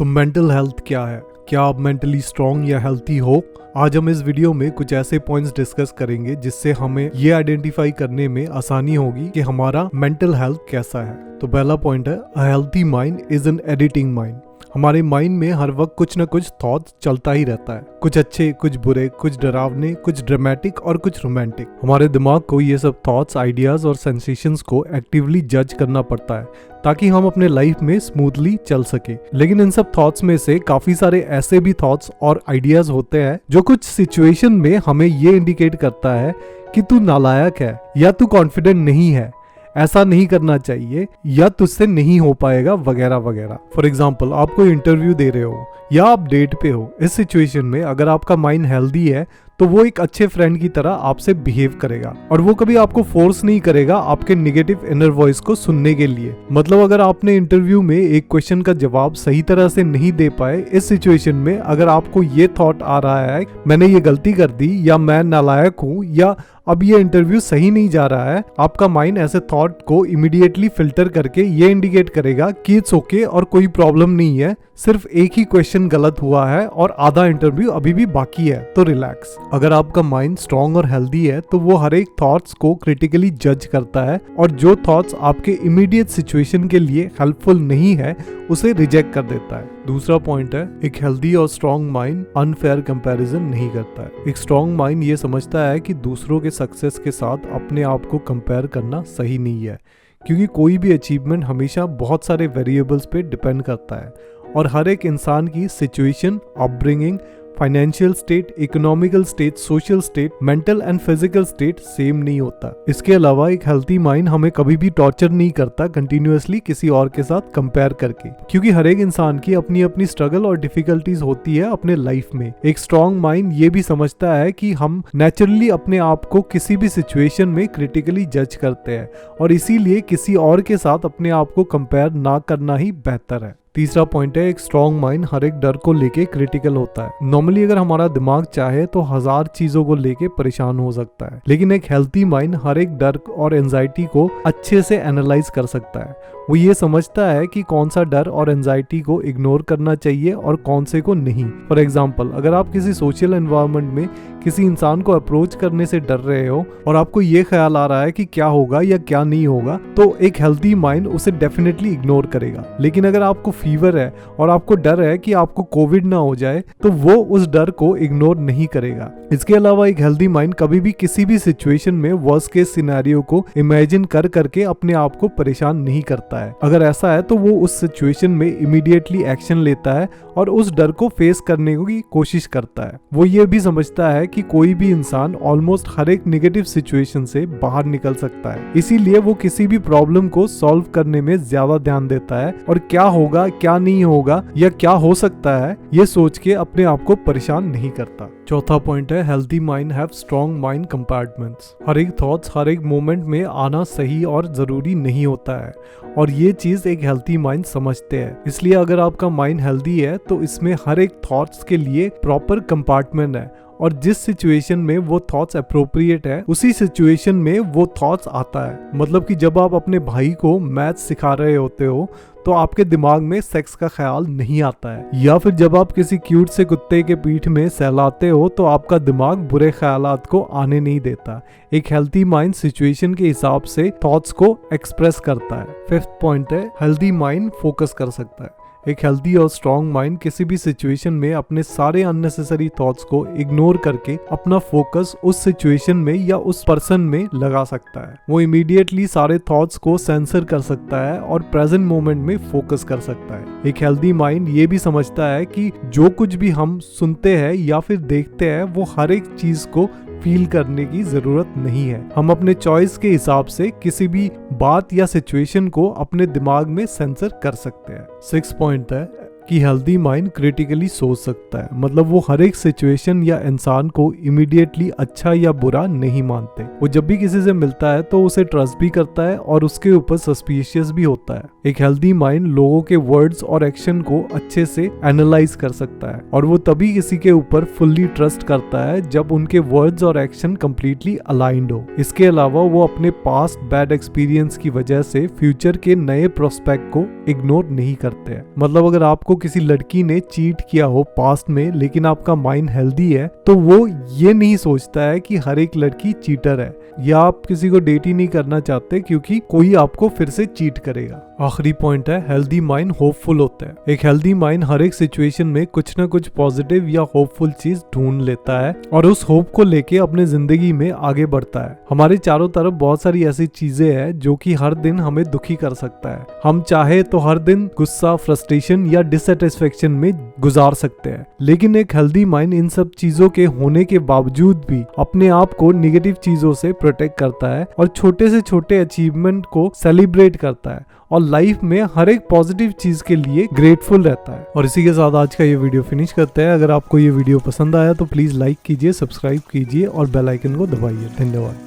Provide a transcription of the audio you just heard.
तो mental health क्या है? क्या आप मेंटली स्ट्रांग या हेल्थी हो? आज हम इस वीडियो में कुछ ऐसे पॉइंट्स डिस्कस करेंगे जिससे हमें ये आइडेंटिफाई करने में आसानी होगी कि हमारा मेंटल हेल्थ कैसा है। तो पहला पॉइंट है, अ healthy mind is an editing mind. हमारे माइंड में हर वक्त कुछ न कुछ थॉट्स चलता ही रहता है, कुछ अच्छे, कुछ बुरे, कुछ डरावने, कुछ ड्रामेटिक और कुछ रोमांटिक। हमारे दिमाग को ये सब थॉट्स, आइडियाज और सेंसेशंस को एक्टिवली जज करना पड़ता है ताकि हम अपने लाइफ में स्मूथली चल सके। लेकिन इन सब थॉट्स में से काफी सारे ऐसे भी थॉट्स और आइडियाज होते हैं जो कुछ सिचुएशन में हमें ये इंडिकेट करता है कि तू नालायक है या तू कॉन्फिडेंट नहीं है, ऐसा नहीं करना चाहिए या तुझसे नहीं हो पाएगा वगैरह वगैरह। फॉर एग्जाम्पल, आप कोई इंटरव्यू दे रहे हो या आप डेट पे हो। इस सिचुएशन में अगर आपका माइंड हेल्दी है तो वो एक अच्छे फ्रेंड की तरह आपसे बिहेव करेगा और वो कभी आपको फोर्स नहीं करेगा आपके नेगेटिव इनर वॉइस को सुनने के लिए। मतलब अगर आपने इंटरव्यू में एक क्वेश्चन का जवाब सही तरह से नहीं दे पाए, इस सिचुएशन में अगर आपको ये थॉट आ रहा है मैंने ये गलती कर दी या मैं नालायक हूँ या अब ये इंटरव्यू सही नहीं जा रहा है, आपका माइंड ऐसे थॉट को इमीडिएटली फिल्टर करके ये इंडिकेट करेगा कि इट्स ओके और कोई प्रॉब्लम नहीं है, सिर्फ एक ही क्वेश्चन गलत हुआ है और आधा इंटरव्यू अभी भी बाकी है, तो रिलैक्स। अगर आपका माइंड स्ट्रांग और हेल्दी है तो वो हर एक थॉट्स को क्रिटिकली जज करता है और जो थॉट्स आपके इमीडिएट सिचुएशन के लिए हेल्पफुल नहीं है उसे रिजेक्ट कर देता है। दूसरा पॉइंट है, एक हेल्दी और स्ट्रांग माइंड अनफेयर कंपैरिजन नहीं करता है। एक स्ट्रांग माइंड ये समझता है कि दूसरों के सक्सेस के साथ अपने आप को कंपेयर करना सही नहीं है, क्योंकि कोई भी अचीवमेंट हमेशा बहुत सारे वेरिएबल्स पे डिपेंड करता है और हर एक इंसान की situation, upbringing, financial state, economical state, social state, mental and physical state same नहीं होता। इसके अलावा एक हेल्थी माइंड हमें कभी भी टॉर्चर नहीं करता कंटिन्यूअसली किसी और के साथ कंपेयर करके, क्योंकि हर एक इंसान की अपनी अपनी स्ट्रगल और डिफिकल्टीज होती है अपने लाइफ में। एक स्ट्रॉन्ग माइंड ये भी समझता है कि हम नेचुरली अपने आप को किसी भी सिचुएशन में क्रिटिकली जज करते हैं और इसीलिए किसी और के साथ अपने आप को कंपेयर ना करना ही बेहतर है। तीसरा पॉइंट है, एक स्ट्रॉन्ग माइंड हर एक डर को लेके क्रिटिकल होता है। नॉर्मली अगर हमारा दिमाग चाहे तो 1000 चीजों को लेके परेशान हो सकता है, लेकिन एक हेल्थी माइंड हर एक डर और एंजाइटी को अच्छे से एनालाइज कर सकता है। वो ये समझता है कि कौन सा डर और एंजाइटी को इग्नोर करना चाहिए और कौन से को नहीं। फॉर एग्जाम्पल, अगर आप किसी सोशल एनवायरनमेंट में किसी इंसान को अप्रोच करने से डर रहे हो और आपको ये ख्याल आ रहा है कि क्या होगा या क्या नहीं होगा, तो एक हेल्थी माइंड उसे डेफिनेटली इग्नोर करेगा। लेकिन अगर आपको फीवर है और आपको डर है कि आपको कोविड ना हो जाए, तो वो उस डर को इग्नोर नहीं करेगा। इसके अलावा एक हेल्थी माइंड कभी भी किसी भी सिचुएशन में वर्स्ट केस सिनेरियो को इमेजिन कर करके अपने आप को परेशान नहीं करता है। अगर ऐसा है तो वो उस सिचुएशन में इमीडिएटली एक्शन लेता है और उस डर को फेस करने की कोशिश करता है। वो ये भी समझता है कि कोई भी इंसान ऑलमोस्ट हर एक नेगेटिव सिचुएशन से बाहर निकल सकता है, इसीलिए वो किसी भी प्रॉब्लम को सॉल्व करने में ज्यादा ध्यान देता है और क्या होगा, क्या नहीं होगा या क्या हो सकता है ये सोच के अपने आप को परेशान नहीं करता। चौथा पॉइंट है, healthy mind have strong mind compartments. हर एक थॉट्स हर एक मोमेंट में आना सही और जरूरी नहीं होता है और ये चीज एक हेल्थी माइंड समझते हैं। इसलिए अगर आपका माइंड हेल्दी है तो इसमें हर एक थॉट्स के लिए प्रॉपर कंपार्टमेंट है और जिस सिचुएशन में वो थॉट्स अप्रोप्रिएट है उसी सिचुएशन में वो थॉट्स आता है। मतलब कि जब आप अपने भाई को मैथ सिखा रहे होते हो तो आपके दिमाग में सेक्स का ख्याल नहीं आता है, या फिर जब आप किसी क्यूट से कुत्ते के पीठ में सहलाते हो तो आपका दिमाग बुरे ख्यालात को आने नहीं देता। एक हेल्थी माइंड सिचुएशन के हिसाब से थॉट्स को एक्सप्रेस करता है। फिफ्थ पॉइंट है, हेल्थी माइंड फोकस कर सकता है। एक हेल्दी और स्ट्रॉन्ग माइंड किसी भी सिचुएशन में अपने सारे अननेसेसरी थॉट्स को इग्नोर करके अपना फोकस उस सिचुएशन में या उस पर्सन में लगा सकता है। वो इमीडिएटली सारे थॉट्स को सेंसर कर सकता है और प्रेजेंट मोमेंट में फोकस कर सकता है। एक हेल्दी माइंड ये भी समझता है कि जो कुछ भी हम सुनते हैं या फिर देखते हैं वो हर एक चीज को फील करने की जरूरत नहीं है। हम अपने चॉइस के हिसाब से किसी भी बात या सिचुएशन को अपने दिमाग में सेंसर कर सकते हैं। 6 पॉइंट है कि हेल्दी माइंड क्रिटिकली सोच सकता है। मतलब वो हर एक सिचुएशन या इंसान को इमीडिएटली अच्छा या बुरा नहीं मानते। वो जब भी किसी से मिलता है तो उसे ट्रस्ट भी करता है और उसके ऊपर सस्पिशियस भी होता है। एक हेल्दी माइंड लोगों के वर्ड्स और एक्शन को अच्छे से एनालाइज कर सकता है और वो तभी किसी के ऊपर फुल्ली ट्रस्ट करता है जब उनके वर्ड्स और एक्शन कंप्लीटली अलाइंड हो। इसके अलावा वो अपने पास्ट बैड एक्सपीरियंस की वजह से फ्यूचर के नए प्रोस्पेक्ट को इग्नोर नहीं करते हैं। मतलब अगर आपको आपको किसी लड़की ने चीट किया हो पास्ट में लेकिन आपका माइंड हेल्दी है, तो वो ये नहीं सोचता है कि हर एक लड़की चीटर है, या आप किसी को डेट ही नहीं करना चाहते क्योंकि कोई आपको फिर से चीट करेगा। आखिरी पॉइंट है, हेल्दी माइंड होपफुल होता है। एक हेल्दी माइंड हर एक सिचुएशन में कुछ ना कुछ पॉजिटिव या होपफुल चीज ढूंढ लेता है और उस होप को लेके अपने जिंदगी में आगे बढ़ता है। हमारे चारों तरफ बहुत सारी ऐसी चीजें हैं जो कि हर दिन हमें दुखी कर सकता है। हम चाहे तो हर दिन गुस्सा, फ्रस्ट्रेशन या डिससेटिस्फेक्शन में गुजार सकते हैं, लेकिन एक हेल्दी माइंड इन सब चीजों के होने के बावजूद भी अपने आप को निगेटिव चीजों से प्रोटेक्ट करता है और छोटे से छोटे अचीवमेंट को सेलिब्रेट करता है और लाइफ में हर एक पॉजिटिव चीज के लिए ग्रेटफुल रहता है। और इसी के साथ आज का ये वीडियो फिनिश करते हैं। अगर आपको ये वीडियो पसंद आया तो प्लीज लाइक कीजिए, सब्सक्राइब कीजिए और बेल आइकन को दबाइए। धन्यवाद।